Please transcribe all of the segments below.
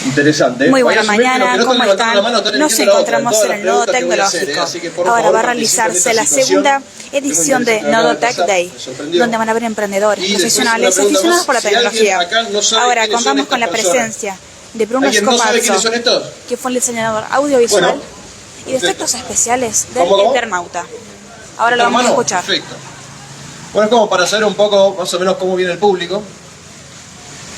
Interesante. Muy buena mañana, ¿cómo están? Nos encontramos en el Nodo Tecnológico. Ahora va a realizarse la segunda edición de Nodo Tech Day, donde van a haber emprendedores, profesionales y aficionados por la tecnología. Ahora contamos con la presencia de Bruno Scomarzo, que fue el diseñador audiovisual y de efectos especiales del Eternauta. Ahora lo vamos a escuchar. Perfecto. Bueno, es como para saber un poco más o menos cómo viene el público.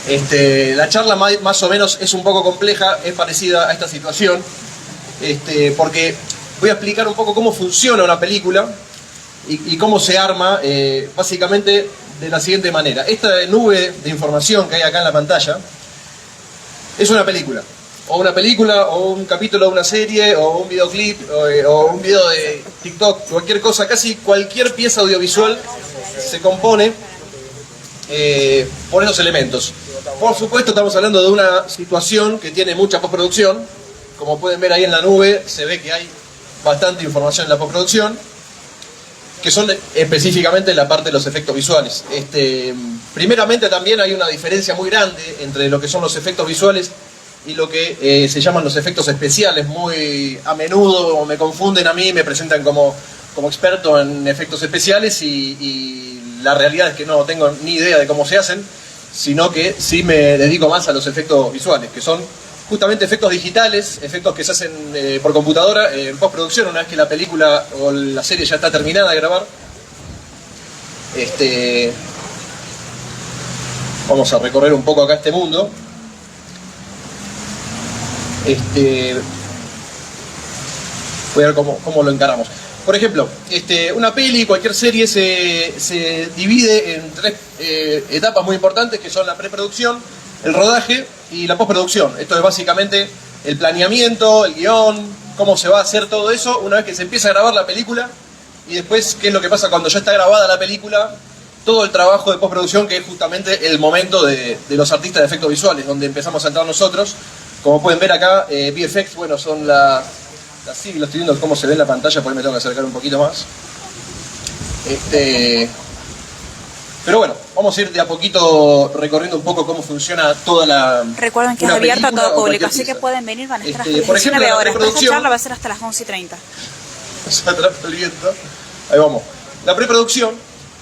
La charla más o menos es un poco compleja, es parecida a esta situación, porque voy a explicar un poco cómo funciona una película y cómo se arma, básicamente de la siguiente manera. Esta nube de información que hay acá en la pantalla es una película, o un capítulo de una serie, o un videoclip, o un video de TikTok, cualquier cosa, casi cualquier pieza audiovisual se compone por esos elementos. Por supuesto estamos hablando de una situación que tiene mucha postproducción. Como pueden ver ahí en la nube, se ve que hay bastante información en la postproducción, que son específicamente la parte de los efectos visuales. Primeramente también hay una diferencia muy grande entre lo que son los efectos visuales y lo que se llaman los efectos especiales. Muy a menudo me confunden a mí, me presentan como experto en efectos especiales y la realidad es que no tengo ni idea de cómo se hacen, sino que sí me dedico más a los efectos visuales, que son justamente efectos digitales, efectos que se hacen por computadora en postproducción, una vez que la película o la serie ya está terminada de grabar. Vamos a recorrer un poco acá este mundo. Voy a ver cómo lo encaramos. Por ejemplo, una peli, cualquier serie se divide en tres etapas muy importantes, que son la preproducción, el rodaje y la postproducción. Esto es básicamente el planeamiento, el guión, cómo se va a hacer todo eso una vez que se empieza a grabar la película, y después qué es lo que pasa cuando ya está grabada la película, todo el trabajo de postproducción, que es justamente el momento de los artistas de efectos visuales, donde empezamos a entrar nosotros. Como pueden ver acá, VFX, bueno, son las siglas, estoy viendo cómo se ve en la pantalla, por ahí me tengo que acercar un poquito más. Pero bueno, vamos a ir de a poquito recorriendo un poco cómo funciona toda la... Recuerden que es abierto a todo público, así que pueden venir, van a estar hasta las 19 horas. Esta charla va a ser hasta las 11:30. Se atrapa el viento. Ahí vamos. La preproducción,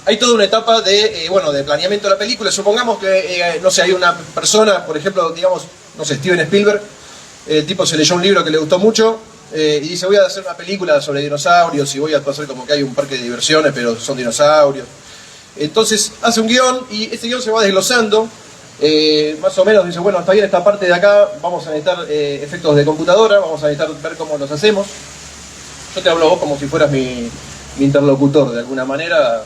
hay toda una etapa de planeamiento de la película. Supongamos que, no sé, hay una persona, por ejemplo, digamos, no sé, Steven Spielberg, el tipo se leyó un libro que le gustó mucho, y dice, voy a hacer una película sobre dinosaurios y voy a hacer como que hay un parque de diversiones, pero son dinosaurios. Entonces hace un guión y este guión se va desglosando, más o menos dice, bueno, hasta bien esta parte de acá, vamos a necesitar efectos de computadora, vamos a necesitar ver cómo los hacemos. Yo te hablo a vos como si fueras mi interlocutor, de alguna manera.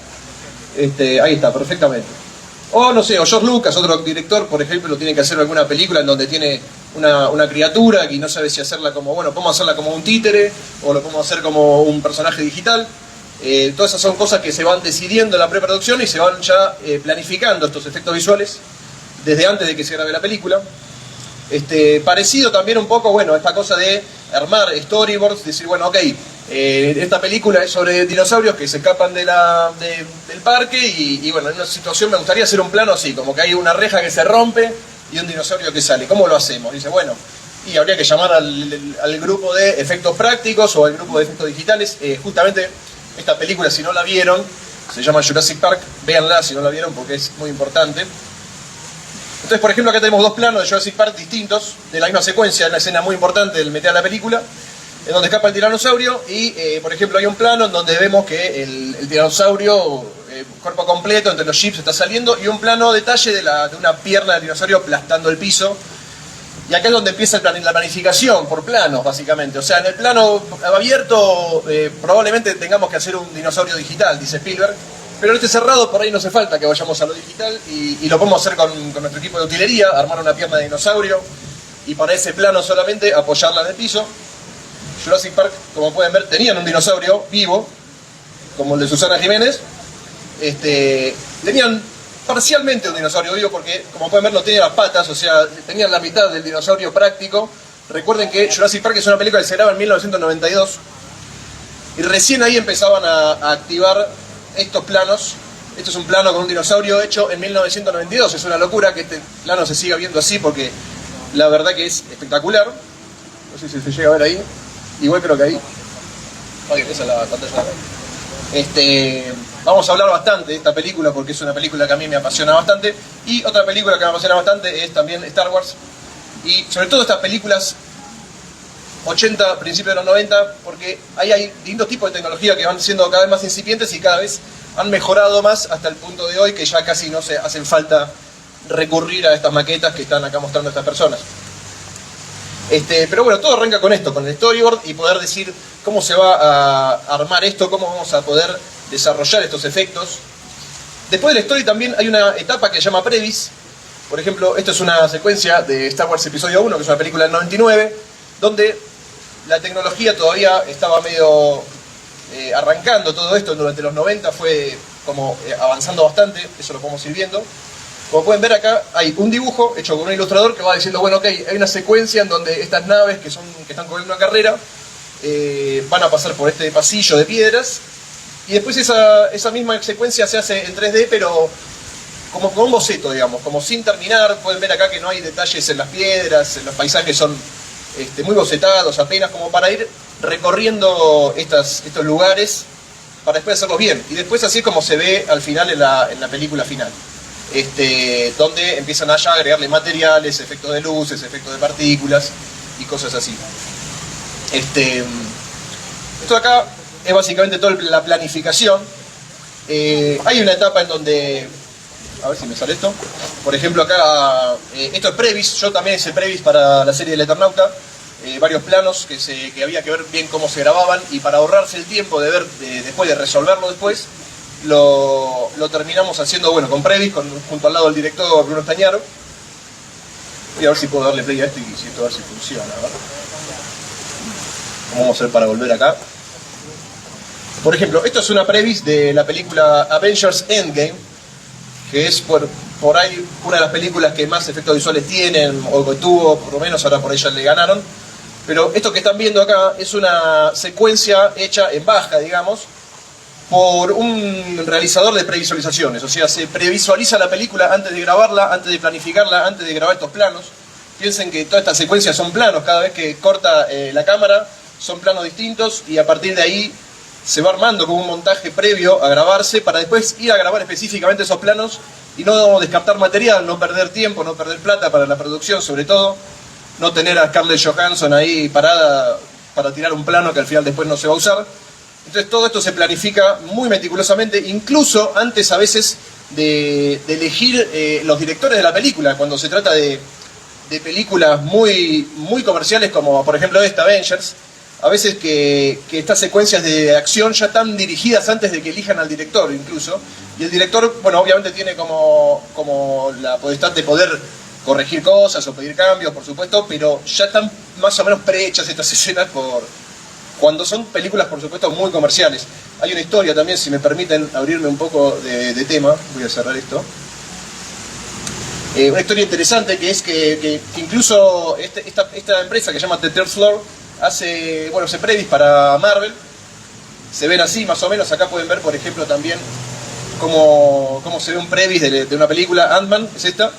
Ahí está, perfectamente. O no sé, o George Lucas, otro director, por ejemplo, tiene que hacer alguna película en donde tiene una criatura y no sabe si hacerla como, bueno, podemos hacerla como un títere o lo podemos hacer como un personaje digital. Todas esas son cosas que se van decidiendo en la preproducción y se van ya planificando estos efectos visuales desde antes de que se grabe la película. Parecido también un poco, bueno, esta cosa de armar storyboards, decir, bueno, ok, esta película es sobre dinosaurios que se escapan del parque y bueno, en una situación me gustaría hacer un plano así, como que hay una reja que se rompe y un dinosaurio que sale. ¿Cómo lo hacemos? Dice, bueno, y habría que llamar al grupo de efectos prácticos o al grupo de efectos digitales. Justamente esta película, si no la vieron, se llama Jurassic Park, véanla si no la vieron porque es muy importante. Entonces, por ejemplo, acá tenemos dos planos de Jurassic Park distintos, de la misma secuencia, una escena muy importante del meter a la película, en donde escapa el tiranosaurio y, por ejemplo, hay un plano en donde vemos que el tiranosaurio, cuerpo completo, entre los chips está saliendo, y un plano detalle de una pierna del dinosaurio aplastando el piso. Y acá es donde empieza la planificación por planos, básicamente. O sea, en el plano abierto probablemente tengamos que hacer un dinosaurio digital, dice Spielberg, pero en este cerrado por ahí no hace falta que vayamos a lo digital y lo podemos hacer con nuestro equipo de utilería, armar una pierna de dinosaurio y para ese plano solamente apoyarla en el piso. Jurassic Park, como pueden ver, tenían un dinosaurio vivo, como el de Susana Jiménez. Tenían parcialmente un dinosaurio vivo porque, como pueden ver, no tenía las patas, o sea, tenían la mitad del dinosaurio práctico. Recuerden que Jurassic Park es una película que se graba en 1992 y recién ahí empezaban a activar estos planos. Esto es un plano con un dinosaurio hecho en 1992. Es una locura que este plano se siga viendo así porque la verdad que es espectacular. No sé si se llega a ver ahí. Igual creo que ahí. Oye, esa es la pantalla. Vamos a hablar bastante de esta película porque es una película que a mí me apasiona bastante. Y otra película que me apasiona bastante es también Star Wars. Y sobre todo estas películas 80, principios de los 90, porque ahí hay distintos tipos de tecnología que van siendo cada vez más incipientes y cada vez han mejorado más hasta el punto de hoy que ya casi no se hacen falta recurrir a estas maquetas que están acá mostrando estas personas. Pero bueno, todo arranca con esto, con el storyboard y poder decir cómo se va a armar esto, cómo vamos a poder desarrollar estos efectos. Después del story también hay una etapa que se llama Previs. Por ejemplo, esto es una secuencia de Star Wars Episodio 1, que es una película del 99, donde la tecnología todavía estaba medio arrancando todo esto. Durante los 90 fue como avanzando bastante, eso lo podemos ir viendo. Como pueden ver acá, hay un dibujo hecho con un ilustrador que va diciendo, bueno, ok, hay una secuencia en donde estas naves que están corriendo una carrera van a pasar por este pasillo de piedras, y después esa misma secuencia se hace en 3D, pero como con un boceto, digamos, como sin terminar. Pueden ver acá que no hay detalles en las piedras, los paisajes son muy bocetados, apenas como para ir recorriendo estos lugares para después hacerlos bien. Y después así es como se ve al final en la película final. Donde empiezan a ya agregarle materiales, efectos de luces, efectos de partículas y cosas así. Esto de acá es básicamente toda la planificación. Hay una etapa en donde, a ver si me sale esto, por ejemplo acá, esto es Previs, yo también hice Previs para la serie del Eternauta, varios planos que había que ver bien cómo se grababan, y para ahorrarse el tiempo de ver, después de resolverlo después, lo terminamos haciendo, bueno, con Previs, junto al lado del director Bruno Estañaro. Voy a ver si puedo darle play a esto y si esto a ver si funciona, ¿verdad? ¿Cómo vamos a hacer para volver acá? Por ejemplo, esto es una Previs de la película Avengers Endgame, que es por ahí una de las películas que más efectos visuales tienen, o que tuvo, por lo menos ahora por ella le ganaron. Pero esto que están viendo acá es una secuencia hecha en baja, digamos, por un realizador de previsualizaciones. O sea, se previsualiza la película antes de grabarla, antes de planificarla, antes de grabar estos planos. Piensen que todas estas secuencias son planos, cada vez que corta la cámara son planos distintos, y a partir de ahí se va armando como un montaje previo a grabarse para después ir a grabar específicamente esos planos y no descartar material, no perder tiempo, no perder plata para la producción, sobre todo no tener a Scarlett Johansson ahí parada para tirar un plano que al final después no se va a usar. Entonces todo esto se planifica muy meticulosamente, incluso antes a veces de elegir los directores de la película, cuando se trata de películas muy comerciales como por ejemplo esta Avengers. A veces que estas secuencias de acción ya están dirigidas antes de que elijan al director incluso. Y el director, bueno, obviamente tiene como la potestad de poder corregir cosas o pedir cambios, por supuesto, pero ya están más o menos prehechas estas escenas cuando son películas, por supuesto, muy comerciales. Hay una historia también, si me permiten abrirme un poco de tema, voy a cerrar esto. Una historia interesante que es que incluso esta empresa que se llama The Third Floor hace Previs para Marvel. Se ven así más o menos. Acá pueden ver, por ejemplo, también cómo se ve un Previs de una película. Ant-Man es esta.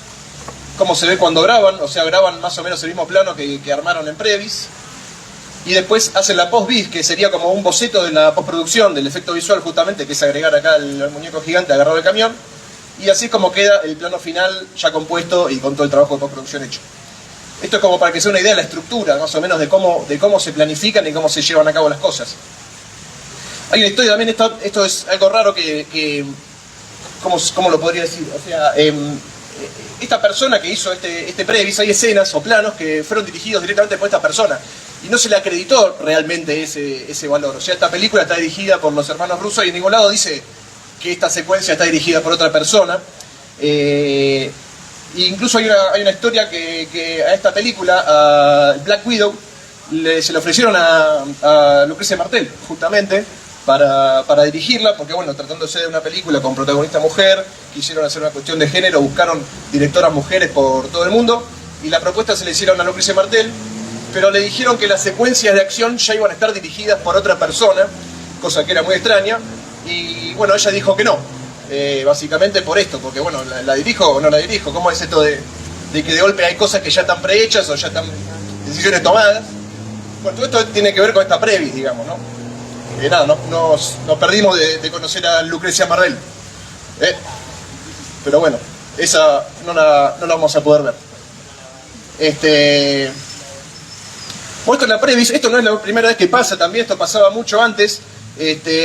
Cómo se ve cuando graban, o sea, graban más o menos el mismo plano que armaron en Previs. Y después hacen la post-vis, que sería como un boceto de la postproducción, del efecto visual justamente, que es agregar acá el muñeco gigante agarrado del camión. Y así es como queda el plano final ya compuesto y con todo el trabajo de postproducción hecho. Esto es como para que sea una idea de la estructura, más o menos, de cómo se planifican y cómo se llevan a cabo las cosas. Hay una historia también, esto es algo raro ¿cómo lo podría decir? O sea, esta persona que hizo este Previs, hay escenas o planos que fueron dirigidos directamente por esta persona. Y no se le acreditó realmente ese valor. O sea, esta película está dirigida por los hermanos Russo y en ningún lado dice que esta secuencia está dirigida por otra persona. Incluso hay una historia que a esta película, a Black Widow, se le ofrecieron a Lucrecia Martel, justamente, para dirigirla, porque bueno, tratándose de una película con protagonista mujer, quisieron hacer una cuestión de género, buscaron directoras mujeres por todo el mundo, y la propuesta se le hicieron a Lucrecia Martel, pero le dijeron que las secuencias de acción ya iban a estar dirigidas por otra persona, cosa que era muy extraña, y bueno, ella dijo que no. Básicamente por esto, porque bueno, ¿la dirijo o no la dirijo? ¿Cómo es esto de de que de golpe hay cosas que ya están prehechas o ya están decisiones tomadas. Bueno, todo esto tiene que ver con esta previs, digamos, ¿no? Nada, nos perdimos de conocer a Lucrecia Martel. Pero bueno, esa no la vamos a poder ver. Bueno, esto es la previs, esto no es la primera vez que pasa, también esto pasaba mucho antes.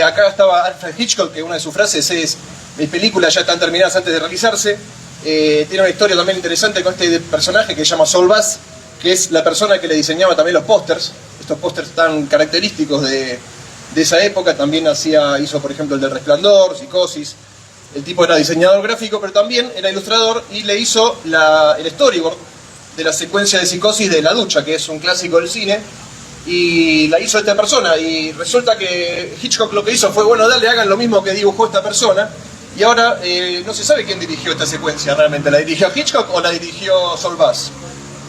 Acá estaba Alfred Hitchcock, que una de sus frases es: mis películas ya están terminadas antes de realizarse. Tiene una historia también interesante con este personaje que se llama Saul Bass, que es la persona que le diseñaba también los pósters, estos pósters tan característicos de esa época. También hizo por ejemplo el del Resplandor, Psicosis. El tipo era diseñador gráfico, pero también era ilustrador, y le hizo el storyboard de la secuencia de Psicosis de la ducha, que es un clásico del cine, y la hizo esta persona. Y resulta que Hitchcock lo que hizo fue: bueno, dale, hagan lo mismo que dibujó esta persona. Y ahora no se sabe quién dirigió esta secuencia realmente. ¿La dirigió Hitchcock o la dirigió Saul Bass?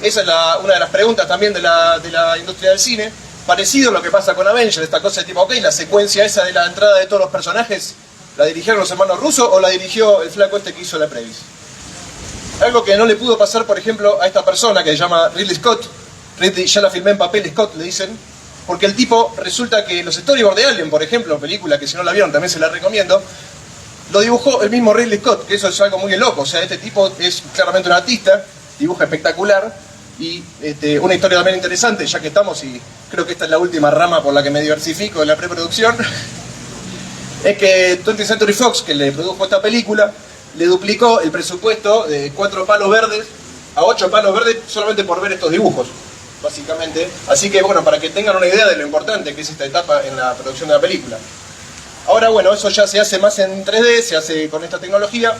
Esa es una de las preguntas también de la industria del cine. Parecido a lo que pasa con Avengers, esta cosa de tipo, ok, la secuencia esa de la entrada de todos los personajes, ¿la dirigieron los hermanos rusos o la dirigió el flaco este que hizo la previs? Algo que no le pudo pasar, por ejemplo, a esta persona que se llama Ridley Scott. Ridley, ya la filmé en papel, Scott le dicen, porque el tipo, resulta que los storyboards de Alien, por ejemplo, película que si no la vieron también se la recomiendo, lo dibujó el mismo Ridley Scott, que eso es algo muy loco. O sea, este tipo es claramente un artista, dibuja espectacular, y una historia también interesante, ya que estamos, y creo que esta es la última rama por la que me diversifico en la preproducción, es que 20th Century Fox, que le produjo esta película, le duplicó el presupuesto de 4 palos verdes a 8 palos verdes solamente por ver estos dibujos, básicamente. Así que bueno, para que tengan una idea de lo importante que es esta etapa en la producción de la película. Ahora bueno, eso ya se hace más en 3D, se hace con esta tecnología.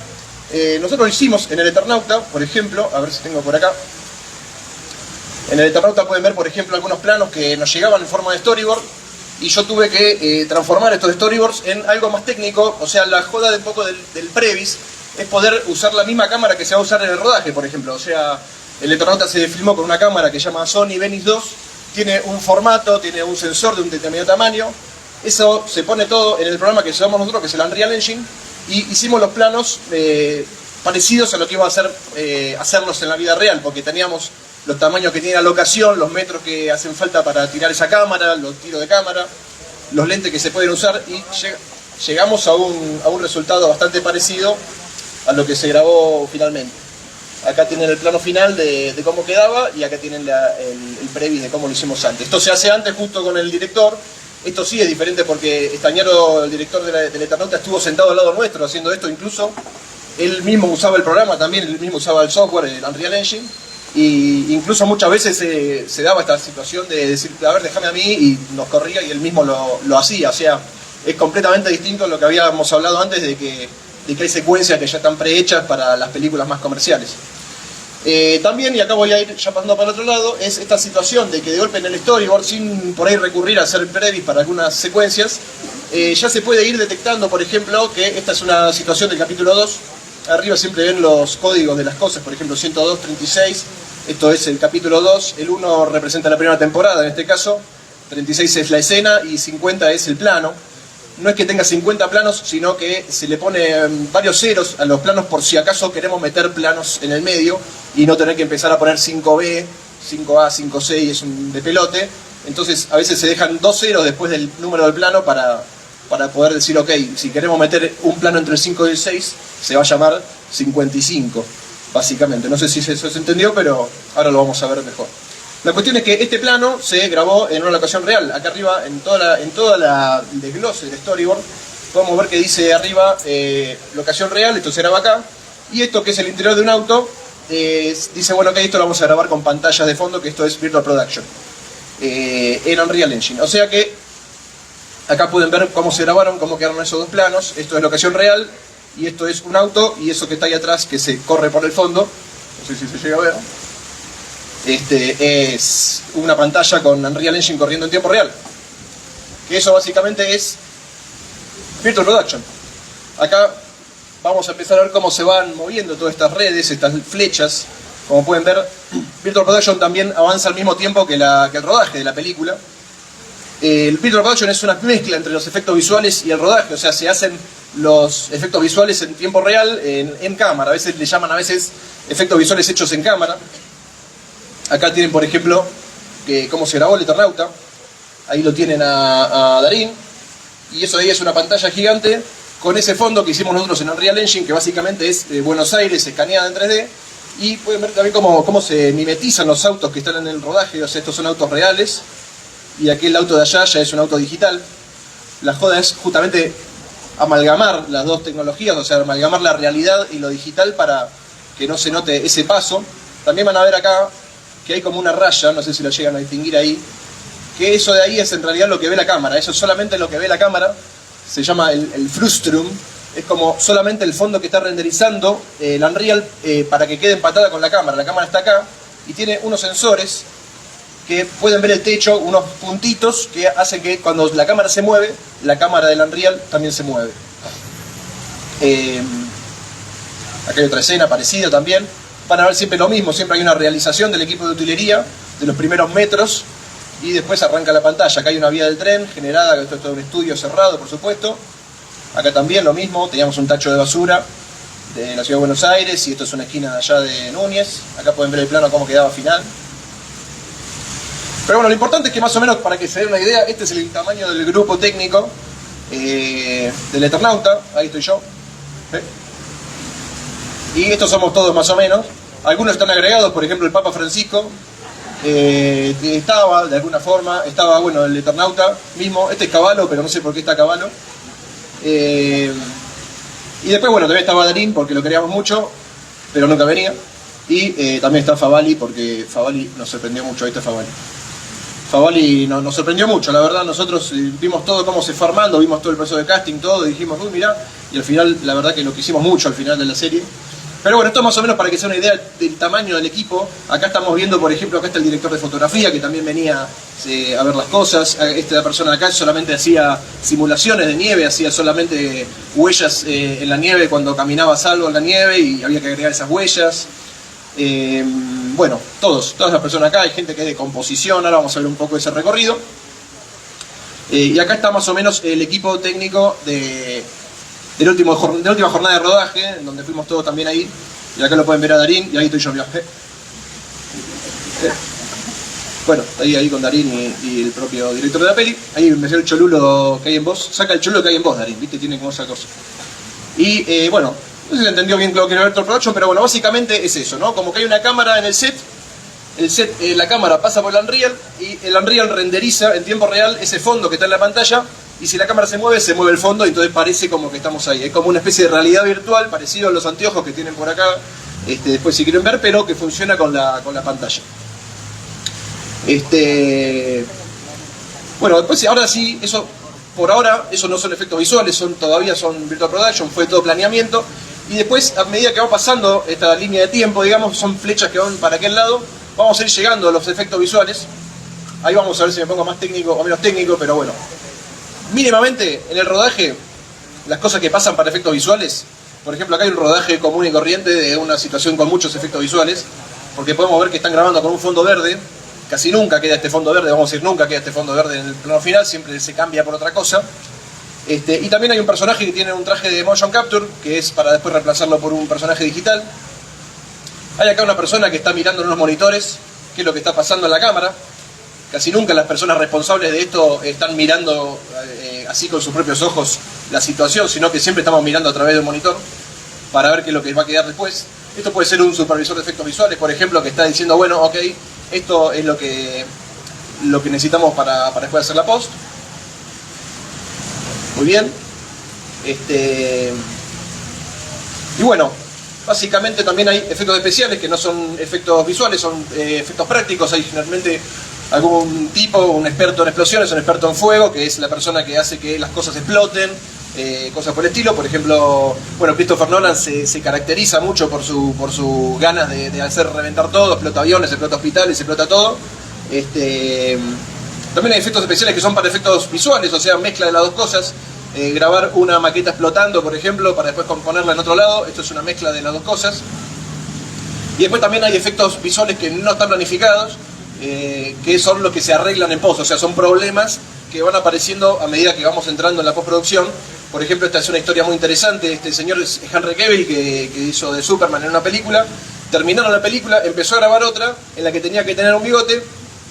Nosotros lo hicimos en el Eternauta, por ejemplo, a ver si tengo por acá. En el Eternauta pueden ver, por ejemplo, algunos planos que nos llegaban en forma de storyboard, y yo tuve que transformar estos storyboards en algo más técnico. O sea, la joda de un poco del previs es poder usar la misma cámara que se va a usar en el rodaje, por ejemplo. O sea, el Eternauta se filmó con una cámara que se llama Sony Venice 2, tiene un formato, tiene un sensor de un determinado tamaño. Eso se pone todo en el programa que usamos nosotros, que es el Unreal Engine, y hicimos los planos parecidos a lo que iba a hacerlos en la vida real, porque teníamos los tamaños que tiene la locación, los metros que hacen falta para tirar esa cámara, los tiros de cámara, los lentes que se pueden usar, y llegamos a un resultado bastante parecido a lo que se grabó finalmente. Acá tienen el plano final de cómo quedaba, y acá tienen el previs de cómo lo hicimos antes. Esto se hace antes justo con el director. Esto sí es diferente porque Estañaro, el director del Eternauta, estuvo sentado al lado nuestro haciendo esto. Incluso él mismo usaba el programa también, él mismo usaba el software, el Unreal Engine, y incluso muchas veces se daba esta situación de decir, a ver, déjame a mí, y nos corría, y él mismo lo hacía. O sea, es completamente distinto a lo que habíamos hablado antes de que hay secuencias que ya están prehechas para las películas más comerciales. También, y acá voy a ir ya pasando para el otro lado, es esta situación de que de golpe en el storyboard, sin por ahí recurrir a hacer previs para algunas secuencias, ya se puede ir detectando, por ejemplo, que esta es una situación del capítulo 2. Arriba siempre ven los códigos de las cosas, por ejemplo 102.36, esto es el capítulo 2, el 1 representa la primera temporada en este caso, 36 es la escena y 50 es el plano. No es que tenga 50 planos, sino que se le pone varios ceros a los planos por si acaso queremos meter planos en el medio y no tener que empezar a poner 5B, 5A, 5C, y es un de pelote. Entonces a veces se dejan 2 ceros después del número del plano para poder decir, ok, si queremos meter un plano entre el 5 y el 6, se va a llamar 55, básicamente. No sé si eso se entendió, pero ahora lo vamos a ver mejor. La cuestión es que este plano se grabó en una locación real. Acá arriba, en toda la desglose del storyboard, podemos ver que dice arriba locación real, esto se graba acá. Y esto, que es el interior de un auto, dice, bueno, ok, esto lo vamos a grabar con pantallas de fondo, que esto es Virtual Production, en Unreal Engine. O sea que acá pueden ver cómo se grabaron, cómo quedaron esos dos planos. Esto es locación real, y esto es un auto, y eso que está ahí atrás, que se corre por el fondo, no sé si se llega a ver, es una pantalla con Unreal Engine corriendo en tiempo real. Que eso básicamente es Virtual Production. Acá vamos a empezar a ver cómo se van moviendo todas estas redes, estas flechas. Como pueden ver, Virtual Production también avanza al mismo tiempo que el rodaje de la película. El Virtual Production es una mezcla entre los efectos visuales y el rodaje, o sea, se hacen los efectos visuales en tiempo real en cámara. A veces le llaman efectos visuales hechos en cámara. Acá tienen, por ejemplo, cómo se grabó el Eternauta. Ahí lo tienen a Darín. Y eso de ahí es una pantalla gigante con ese fondo que hicimos nosotros en Unreal Engine, que básicamente es Buenos Aires escaneada en 3D. Y pueden ver también cómo se mimetizan los autos que están en el rodaje. O sea, estos son autos reales. Y aquel auto de allá ya es un auto digital. La joda es justamente amalgamar las dos tecnologías, o sea, amalgamar la realidad y lo digital para que no se note ese paso. También van a ver acá que hay como una raya, no sé si lo llegan a distinguir ahí, que eso de ahí es en realidad lo que ve la cámara. Eso es solamente lo que ve la cámara, se llama el frustrum. Es como solamente el fondo que está renderizando el Unreal para que quede empatada con la cámara. La cámara está acá y tiene unos sensores que pueden ver el techo, unos puntitos que hacen que cuando la cámara se mueve, la cámara del Unreal también se mueve. Acá hay otra escena parecida también. Van a ver siempre lo mismo, siempre hay una realización del equipo de utilería, de los primeros metros, y después arranca la pantalla. Acá hay una vía del tren generada, esto es todo un estudio cerrado, por supuesto. Acá también lo mismo, teníamos un tacho de basura de la ciudad de Buenos Aires, y esto es una esquina de allá de Núñez. Acá pueden ver el plano cómo quedaba final. Pero bueno, lo importante es que más o menos, para que se den una idea, este es el tamaño del grupo técnico del Eternauta. Ahí estoy yo. Y estos somos todos más o menos. Algunos están agregados, por ejemplo el Papa Francisco, estaba de alguna forma, estaba, bueno, el Eternauta mismo. Este es Cavallo, pero no sé por qué está Cavallo. Y después, bueno, también estaba Darín, porque lo queríamos mucho, pero nunca venía. Y también está Favali, porque Favali nos sorprendió mucho. Ahí está Favali. Favali nos sorprendió mucho, la verdad. Nosotros vimos todo cómo se fue armando, vimos todo el proceso de casting, todo, y dijimos, uy, mirá, y al final, la verdad que lo quisimos mucho al final de la serie. Pero bueno, esto más o menos para que sea una idea del tamaño del equipo. Acá estamos viendo, por ejemplo, acá está el director de fotografía, que también venía a ver las cosas. Esta persona de acá solamente hacía simulaciones de nieve, hacía solamente huellas en la nieve cuando caminaba salvo en la nieve, y había que agregar esas huellas. Bueno, todas las personas acá, hay gente que es de composición, ahora vamos a ver un poco ese recorrido. Y acá está más o menos el equipo técnico de la última jornada de rodaje, en donde fuimos todos también ahí. Y acá lo pueden ver a Darín, y ahí estoy yo. Bueno, ahí con Darín y el propio director de la peli. Ahí me salió el cholulo que hay en vos. Saca el cholulo que hay en vos, Darín, ¿viste? Tiene como esa cosa. Y bueno, no sé si se entendió bien lo que era Virtual Production, pero bueno, básicamente es eso, ¿no? Como que hay una cámara en el set, la cámara pasa por el Unreal, y el Unreal renderiza en tiempo real ese fondo que está en la pantalla, y si la cámara se mueve el fondo, y entonces parece como que estamos ahí. Es como una especie de realidad virtual, parecido a los anteojos que tienen por acá, después si quieren ver, pero que funciona con la pantalla. Bueno, después, ahora sí, eso, por ahora, eso no son efectos visuales, todavía son Virtual Production, fue todo planeamiento. Y después, a medida que va pasando esta línea de tiempo, digamos, son flechas que van para aquel lado, vamos a ir llegando a los efectos visuales. Ahí vamos a ver si me pongo más técnico o menos técnico, pero bueno. Mínimamente, en el rodaje, las cosas que pasan para efectos visuales, por ejemplo, acá hay un rodaje común y corriente de una situación con muchos efectos visuales, porque podemos ver que están grabando con un fondo verde. Casi nunca queda este fondo verde, vamos a decir, nunca queda este fondo verde en el plano final, siempre se cambia por otra cosa. Y también hay un personaje que tiene un traje de motion capture, que es para después reemplazarlo por un personaje digital. Hay acá una persona que está mirando en unos monitores qué es lo que está pasando en la cámara. Casi nunca las personas responsables de esto están mirando así con sus propios ojos la situación, sino que siempre estamos mirando a través del monitor para ver qué es lo que va a quedar después. Esto puede ser un supervisor de efectos visuales, por ejemplo, que está diciendo, bueno, ok, esto es lo que necesitamos para después hacer la post. Muy bien. Y bueno, básicamente también hay efectos especiales que no son efectos visuales, son efectos prácticos. Hay generalmente algún tipo, un experto en explosiones, un experto en fuego, que es la persona que hace que las cosas exploten, cosas por el estilo. Por ejemplo, bueno, Christopher Nolan se caracteriza mucho por sus ganas de hacer reventar todo, explota aviones, explota hospitales, explota todo. También hay efectos especiales que son para efectos visuales, o sea, mezcla de las dos cosas. Grabar una maqueta explotando, por ejemplo, para después componerla en otro lado. Esto es una mezcla de las dos cosas. Y después también hay efectos visuales que no están planificados, que son los que se arreglan en post, o sea, son problemas que van apareciendo a medida que vamos entrando en la postproducción. Por ejemplo, esta es una historia muy interesante. Este señor es Henry Cavill, que hizo de Superman en una película. Terminaron la película, empezó a grabar otra en la que tenía que tener un bigote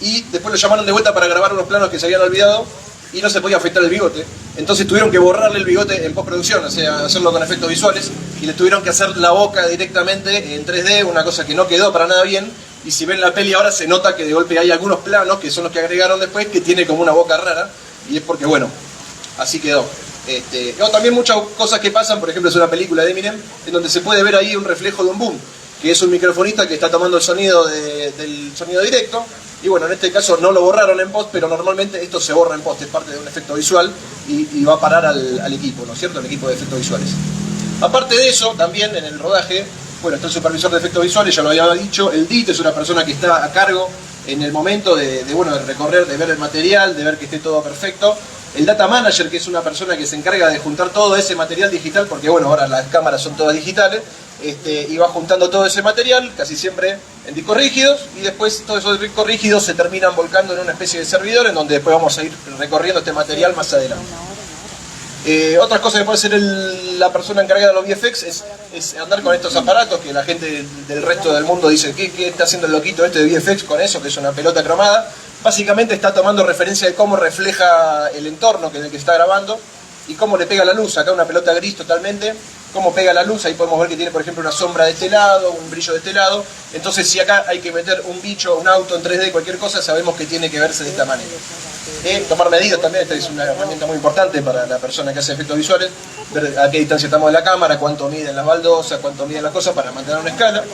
y después lo llamaron de vuelta para grabar unos planos que se habían olvidado y no se podía afeitar el bigote. Entonces tuvieron que borrarle el bigote en postproducción, o sea, hacerlo con efectos visuales, y le tuvieron que hacer la boca directamente en 3D, una cosa que no quedó para nada bien. Y si ven la peli ahora se nota que de golpe hay algunos planos, que son los que agregaron después, que tiene como una boca rara, y es porque, bueno, así quedó. También muchas cosas que pasan, por ejemplo, es una película de Eminem, en donde se puede ver ahí un reflejo de un boom, que es un microfonista que está tomando el sonido del sonido directo, y bueno, en este caso no lo borraron en post, pero normalmente esto se borra en post, es parte de un efecto visual, y va a parar al equipo, ¿no es cierto?, al equipo de efectos visuales. Aparte de eso, también en el rodaje, bueno, está el supervisor de efectos visuales, ya lo había dicho. El DIT es una persona que está a cargo en el momento de recorrer, de ver el material, de ver que esté todo perfecto. El Data Manager, que es una persona que se encarga de juntar todo ese material digital, porque bueno, ahora las cámaras son todas digitales, y va juntando todo ese material, casi siempre en discos rígidos, y después todos esos discos rígidos se terminan volcando en una especie de servidor, en donde después vamos a ir recorriendo este material más adelante. Otras cosas que puede hacer la persona encargada de los VFX es andar con estos aparatos que la gente del resto del mundo dice ¿qué está haciendo el loquito este de VFX con eso? Que es una pelota cromada. Básicamente está tomando referencia de cómo refleja el entorno en el que está grabando y cómo le pega la luz. Acá una pelota gris totalmente, cómo pega la luz. Ahí podemos ver que tiene, por ejemplo, una sombra de este lado, un brillo de este lado. Entonces, si acá hay que meter un bicho, un auto en 3D, cualquier cosa, sabemos que tiene que verse de esta manera. Tomar medidas también, esta es una herramienta muy importante para la persona que hace efectos visuales. Ver a qué distancia estamos de la cámara, cuánto miden las baldosas, cuánto miden las cosas para mantener una escala.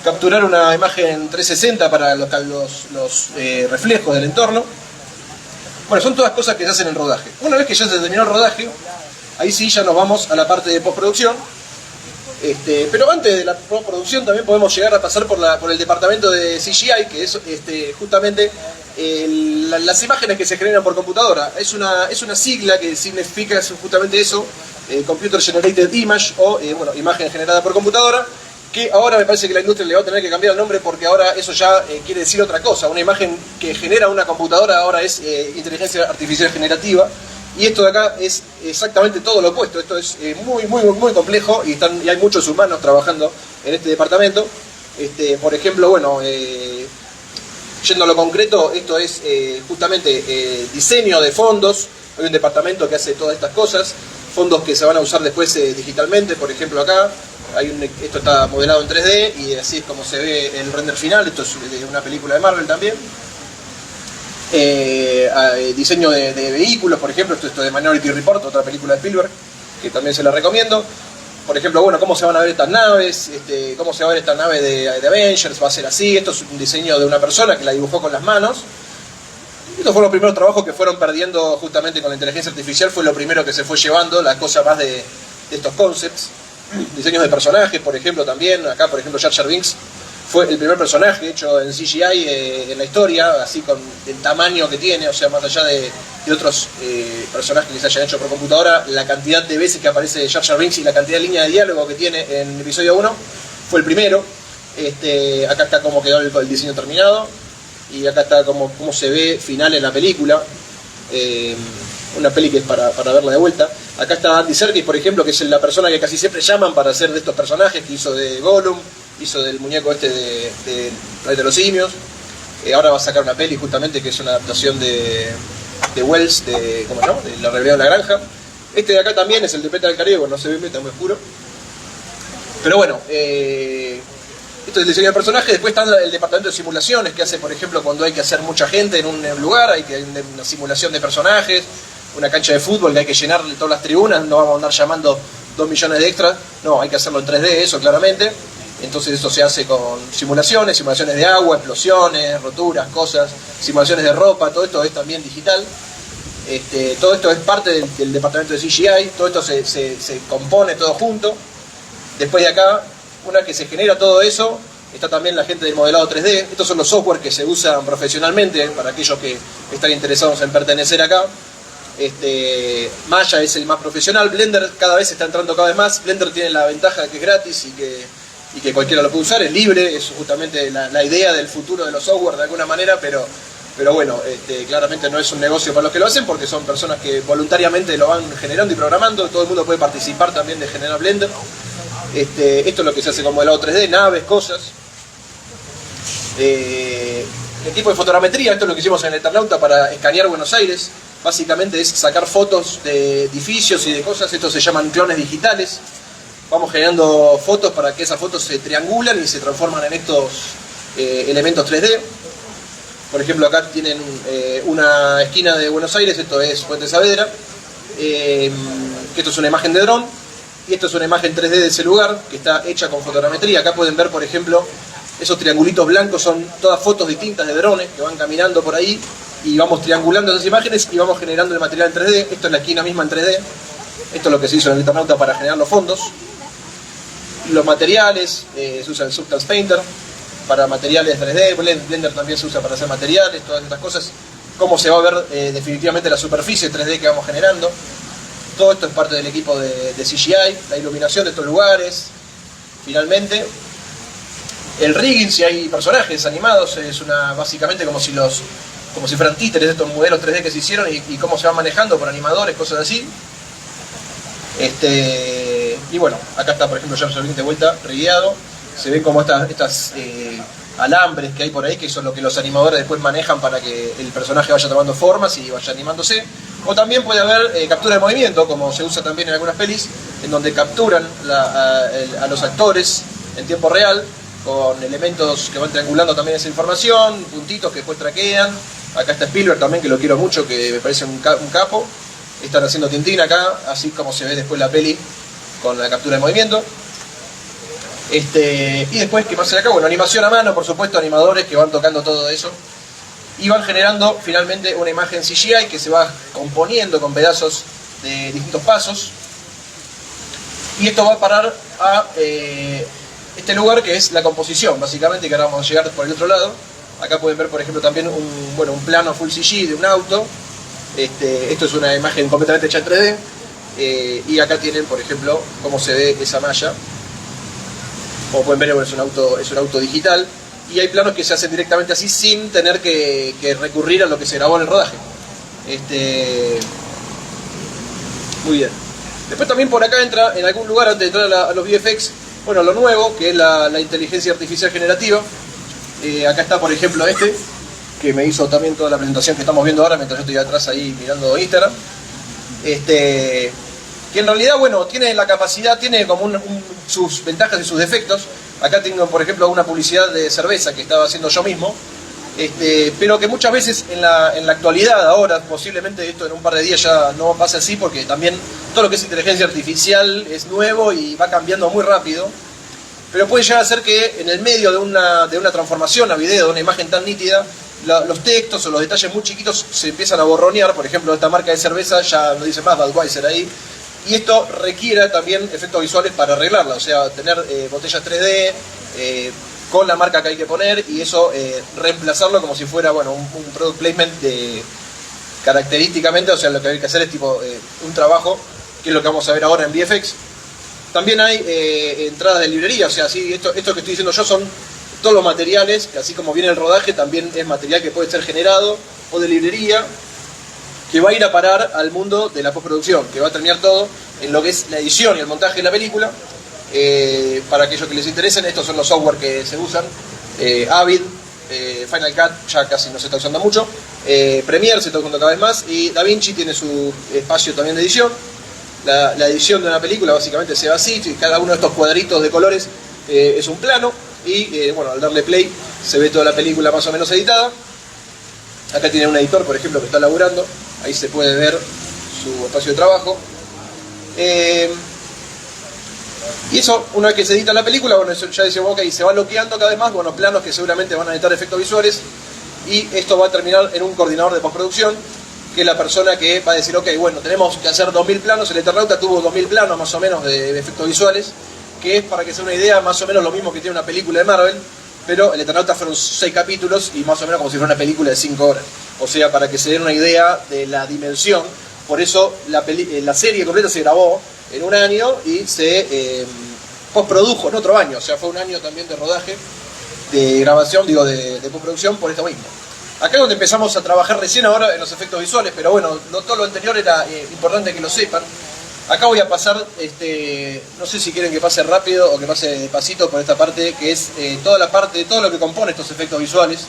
Capturar una imagen 360 para los reflejos del entorno. Bueno, son todas cosas que se hacen en rodaje. Una vez que ya se terminó el rodaje, ahí sí ya nos vamos a la parte de postproducción. Pero antes de la postproducción también podemos llegar a pasar por el departamento de CGI, que es justamente las imágenes que se generan por computadora. Es una sigla que significa justamente eso, Computer Generated Image, o imagen generada por computadora, que ahora me parece que la industria le va a tener que cambiar el nombre porque ahora eso ya quiere decir otra cosa. Una imagen que genera una computadora ahora es inteligencia artificial generativa. Y esto de acá es exactamente todo lo opuesto. Esto es muy complejo y hay muchos humanos trabajando en este departamento. Por ejemplo, yendo a lo concreto, esto es justamente diseño de fondos. Hay un departamento que hace todas estas cosas. Fondos que se van a usar después digitalmente. Por ejemplo, acá esto está modelado en 3D y así es como se ve el render final. Esto es de una película de Marvel también. Diseño de vehículos, por ejemplo, esto de Minority Report, otra película de Spielberg, que también se la recomiendo. Por ejemplo, cómo se van a ver estas naves, cómo se va a ver esta nave de Avengers, va a ser así. Esto es un diseño de una persona que la dibujó con las manos. Estos fueron los primeros trabajos que fueron perdiendo justamente con la inteligencia artificial, fue lo primero que se fue llevando, la cosa más de estos concepts. Diseños de personajes, por ejemplo, también. Acá, por ejemplo, Jar Jar Binks fue el primer personaje hecho en CGI en la historia, así con el tamaño que tiene, o sea, más allá de otros personajes que se hayan hecho por computadora, la cantidad de veces que aparece Jar Jar Binks y la cantidad de líneas de diálogo que tiene en el episodio 1, fue el primero. Acá está cómo quedó el diseño terminado, y acá está cómo se ve final en la película. Una peli que es para verla de vuelta. Acá está Andy Serkis, por ejemplo, que es la persona que casi siempre llaman para hacer de estos personajes, que hizo de Gollum, hizo del muñeco de Rey de los Simios. Ahora va a sacar una peli justamente que es una adaptación de Wells, de La Rebelión de la Granja. Este de acá también es el de Peta del Caribe, no se ve, está muy oscuro. Pero bueno, esto es el diseño del personaje. Después está el departamento de simulaciones, que hace, por ejemplo, cuando hay que hacer mucha gente en un lugar, hay una simulación de personajes, una cancha de fútbol que hay que llenar todas las tribunas, no vamos a andar llamando 2 millones de extras, no, hay que hacerlo en 3D, eso claramente. Entonces eso se hace con simulaciones de agua, explosiones, roturas, cosas, simulaciones de ropa, todo esto es también digital. Todo esto es parte del departamento de CGI, todo esto se compone todo junto. Después de acá, una vez que se genera todo eso, está también la gente del modelado 3D. Estos son los software que se usan profesionalmente para aquellos que están interesados en pertenecer acá. Maya es el más profesional, Blender cada vez está entrando cada vez más. Blender tiene la ventaja de que es gratis y que cualquiera lo puede usar, es libre, es justamente la idea del futuro de los software de alguna manera, pero pero bueno, claramente no es un negocio para los que lo hacen, porque son personas que voluntariamente lo van generando y programando. Todo el mundo puede participar también de generar Blender. Esto es lo que se hace con modelado 3D, naves, cosas. El tipo de fotogrametría, esto es lo que hicimos en el Eternauta para escanear Buenos Aires. Básicamente es sacar fotos de edificios y de cosas. Estos se llaman clones digitales. Vamos generando fotos para que esas fotos se triangulan y se transforman en estos elementos 3D. Por ejemplo, acá tienen una esquina de Buenos Aires, esto es Puente Saavedra. Esto es una imagen de dron. Y esto es una imagen 3D de ese lugar, que está hecha con fotogrametría. Acá pueden ver, por ejemplo, esos triangulitos blancos son todas fotos distintas de drones que van caminando por ahí. Y vamos triangulando esas imágenes y vamos generando el material en 3D. Esto es la esquina misma en 3D. Esto es lo que se hizo en el Eternauta para generar los fondos. Los materiales, se usa el Substance Painter para materiales 3D, Blender también se usa para hacer materiales, todas estas cosas. Cómo se va a ver definitivamente la superficie 3D que vamos generando. Todo esto es parte del equipo de CGI, la iluminación de estos lugares. Finalmente, el rigging, si hay personajes animados, es básicamente como si fueran títeres de estos modelos 3D que se hicieron y cómo se van manejando por animadores, cosas así. Y bueno, acá está por ejemplo James Irving de vuelta, rigueado. Se ven como estas alambres que hay por ahí, que son lo que los animadores después manejan para que el personaje vaya tomando formas y vaya animándose. O también puede haber captura de movimiento, como se usa también en algunas pelis, en donde capturan a los actores en tiempo real, con elementos que van triangulando también esa información, puntitos que después traquean. Acá está Spielberg también, que lo quiero mucho, que me parece un capo. Están haciendo Tintín acá, así como se ve después la peli con la captura de movimiento. Y después, ¿qué más hay acá? Bueno, animación a mano, por supuesto, animadores que van tocando todo eso. Y van generando finalmente una imagen CGI que se va componiendo con pedazos de distintos pasos. Y esto va a parar a este lugar que es la composición, básicamente, que ahora vamos a llegar por el otro lado. Acá pueden ver, por ejemplo, también un plano full CG de un auto. Esto es una imagen completamente hecha en 3D. Y acá tienen, por ejemplo, cómo se ve esa malla. Como pueden ver, bueno, es un auto digital. Y hay planos que se hacen directamente así sin tener que recurrir a lo que se grabó en el rodaje. Muy bien. Después también por acá entra, en algún lugar, antes de entrar a los VFX, bueno, lo nuevo, que es la inteligencia artificial generativa. Acá está, por ejemplo, que me hizo también toda la presentación que estamos viendo ahora, mientras yo estoy atrás ahí mirando Instagram. Que en realidad, bueno, tiene la capacidad, tiene como sus ventajas y sus defectos. Acá tengo, por ejemplo, una publicidad de cerveza que estaba haciendo yo mismo, pero que muchas veces en la actualidad, ahora, posiblemente esto en un par de días ya no pase así, porque también todo lo que es inteligencia artificial es nuevo y va cambiando muy rápido. Pero puede llegar a ser que en el medio de una transformación a video, de una imagen tan nítida, los textos o los detalles muy chiquitos se empiezan a borronear. Por ejemplo, esta marca de cerveza ya no dice más Budweiser ahí. Y esto requiere también efectos visuales para arreglarla, o sea, tener botellas 3D con la marca que hay que poner y eso reemplazarlo como si fuera, bueno, un product placement característicamente, o sea, lo que hay que hacer es tipo un trabajo, que es lo que vamos a ver ahora en VFX. También hay entradas de librería, o sea, sí, esto que estoy diciendo yo son todos los materiales, que así como viene el rodaje, también es material que puede ser generado o de librería, que va a ir a parar al mundo de la postproducción, que va a terminar todo en lo que es la edición y el montaje de la película. Para aquellos que les interesen, estos son los software que se usan. Avid, Final Cut ya casi no se está usando mucho, Premiere se está usando cada vez más, y DaVinci tiene su espacio también de edición. La edición de una película básicamente se va así, y cada uno de estos cuadritos de colores es un plano, y bueno, al darle play se ve toda la película más o menos editada. Acá tiene un editor, por ejemplo, que está laburando. Ahí se puede ver su espacio de trabajo. Y eso, una vez que se edita la película, bueno, eso ya decimos, ok, se va bloqueando cada vez más, bueno, planos que seguramente van a necesitar efectos visuales. Y esto va a terminar en un coordinador de postproducción, que es la persona que va a decir, ok, bueno, tenemos que hacer 2000 planos. El Eternauta tuvo 2000 planos más o menos de efectos visuales, que es, para que sea una idea, más o menos lo mismo que tiene una película de Marvel. Pero el Eternauta fueron 6 capítulos y más o menos como si fuera una película de 5 horas. O sea, para que se den una idea de la dimensión. Por eso la serie completa se grabó en un año y se postprodujo en otro año. O sea, fue un año también de rodaje, de grabación, digo, de postproducción por esto mismo. Acá es donde empezamos a trabajar recién ahora en los efectos visuales, pero bueno, todo lo anterior era importante que lo sepan. Acá voy a pasar, no sé si quieren que pase rápido o que pase despacito por esta parte, que es toda la parte de todo lo que compone estos efectos visuales.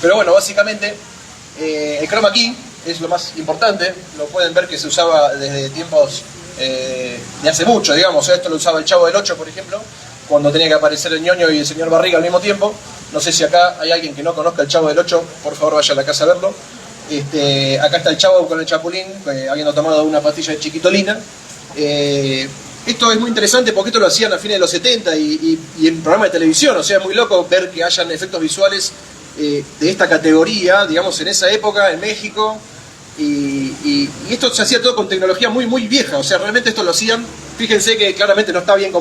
Pero bueno, básicamente el chroma key es lo más importante. Lo pueden ver que se usaba desde tiempos de hace mucho, digamos. Esto lo usaba el Chavo del 8, por ejemplo, cuando tenía que aparecer el ñoño y el señor Barriga al mismo tiempo. No sé si acá hay alguien que no conozca el Chavo del 8, por favor vaya a la casa a verlo. Acá está el Chavo con el Chapulín, habiendo tomado una pastilla de chiquitolina. Esto es muy interesante porque esto lo hacían a fines de los 70 y en programas de televisión. O sea, es muy loco ver que hayan efectos visuales de esta categoría, digamos, en esa época, en México. Y esto se hacía todo con tecnología muy, muy vieja. O sea, realmente esto lo hacían. Fíjense que claramente no está bien